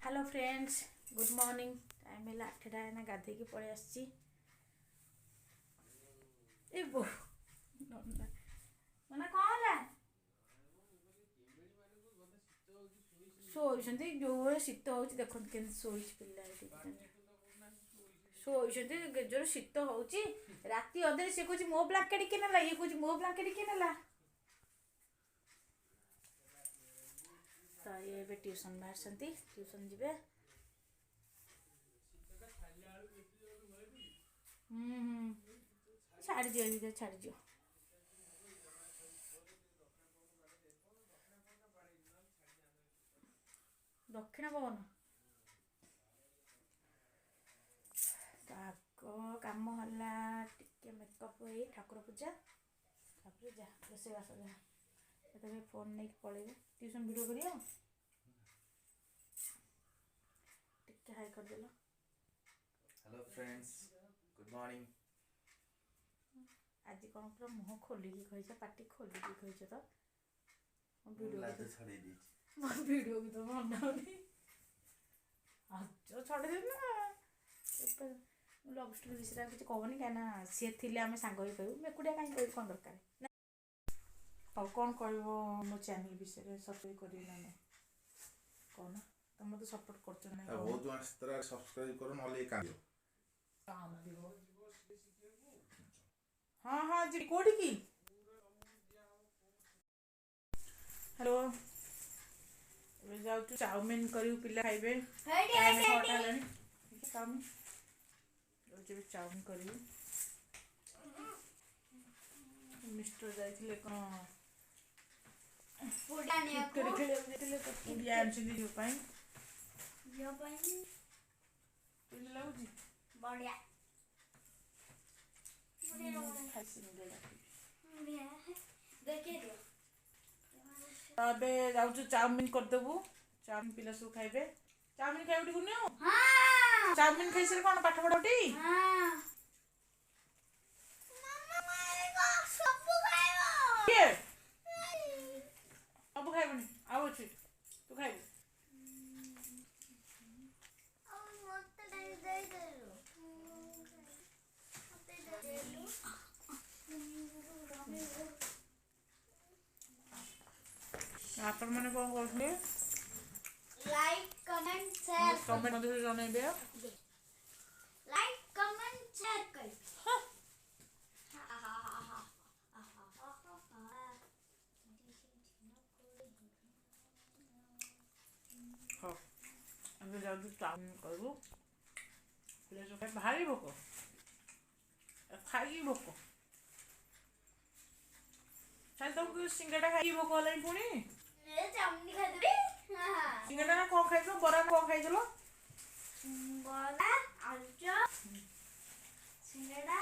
Hello friends good morning time है 8टा ना गाधे की पड़े आसी ए बो माने कौन है शोइछंती जो शीत होउची देखो केन शोइछ पिल्ला शोइछंती जो शीत होउची राती अधे से कुछ मो ब्लैंकेट के नेला ये कुछ मो ब्लैंकेट के नेला तो ये बे ट्यूशन बाहरसंती ट्यूशन जिबे छाड़ दियो दीदी छाड़ दियो दक्षिण पवन काम हला टिके मेकअप हो ठाकुर पूजा तापर जा रोषेबास जा तबे फोन नहीं पड़ेबे ट्यूशन वीडियो करियो टिके हाई कर देलो। Hello friends good morning. आज कौन पूरा मुह खोलिकी कहीछ पाटी खोलिकी कहीछ तो वीडियो छाड़ी दी वीडियो भी तो मन होनी आज छाड़ी दे ना लव स्टोरी विषय कुछ कहनी कहीं सी थे आम सांग ही कहूँ मेकुटिया कहीं कह कौन दरकार और कौन कह मो चैनल विषय सब्सक्राइब कर ना कौन तुम तो सपोर्ट कर बहुत मास्टर सब्सक्राइब करो नले काम काम दियो हाँ हाँ जी कोडी की हेलो ए जाऊ तू चाउमीन करियो पिल्ला खाइबे टाइम 6टा हलानी चाउमीन जो चाउमीन करियो मिस्टर जाइथिले कोन पूरा ने को खेले तो पूरा आंसली जो पाई पिल्ला लाउजी बढ़िया अबे जाऊ चाउमीन कर देबू चाउमीन पिला सब खाइबे चाउमीन खाइबी गुने हां चाउमीन खाइ से कोन पाठ पढोटी हां मम्मा मारे को सब खाइबो के सब खाइबनी आउ छी तू खाइबू आपण माने कोन करथले लाइक कमेंट शेयर कमेंट मध्ये जने दे लाइक कमेंट शेयर कर हां अबे जाऊ चाउमीन करबो प्लेट में भारी भोको खाई भोको चल तुमको सिंगड़ा खाई भोको हलाई पुणी ए चाउमीन खा देबी हां सिंगड़ा ना को खाइलो बरा को खाइलो बरा आलूचा सिंगड़ा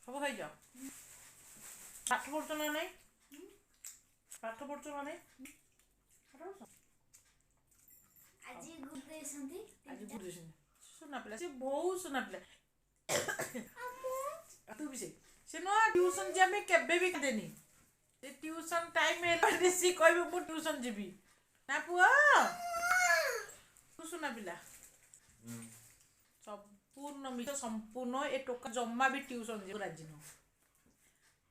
सब खाइ जाओ पाठ पढ़तो ना नहीं पाठ पढ़तो ना नहीं आज गुड डे संती आज गुड डे सुना पिला से बहुत सुना पिला तू भी से नो ट्यूशन जे में केबे भी देनी से ट्यूशन टाइम में सी कहबे मु ट्यूशन जेबी ना पुआ तू सुना पिला संपूर्ण मिछ संपूर्ण ए टोका जम्मा भी ट्यूशन जे राजी न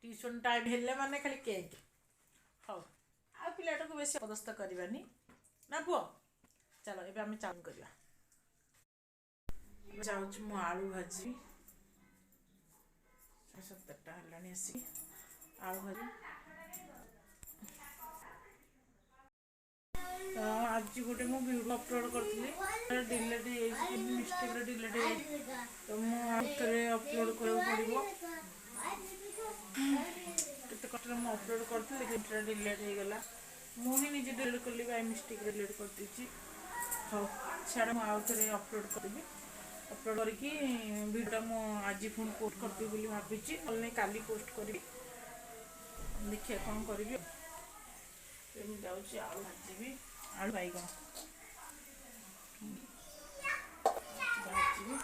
ट्यूशन टाइम हेले माने खाली केक हां आ पिलाटा को बेसी पदस्थ करबानी ना पुआ चलो एबे हम चाउन करबा जाऊँ मु आलू भाजी 7टा हलानी आसी आलू भाजी तो आज गोटे मु वीडियो अपलोड करथली डिलीट मिस्टेक रे डिलीट तो मु आथरे अपलोड करबो पड़िबो केते कष्ट मु अपलोड करथली लेकिन डिलीट हो गला मु ही निजे डिलीट करली बाय मिस्टेक रे डिलीट कर दीची हां छाड़ मु आथरे अपलोड करबी अपलोड करके वीडियो मु आज फोन पोस्ट करबी बोली भाबिची नले काली पोस्ट करबी देखिए कौन करबी तो मैं जाउची आलू भाजीबी आलू बाइगण भाजीबी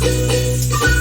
Bye.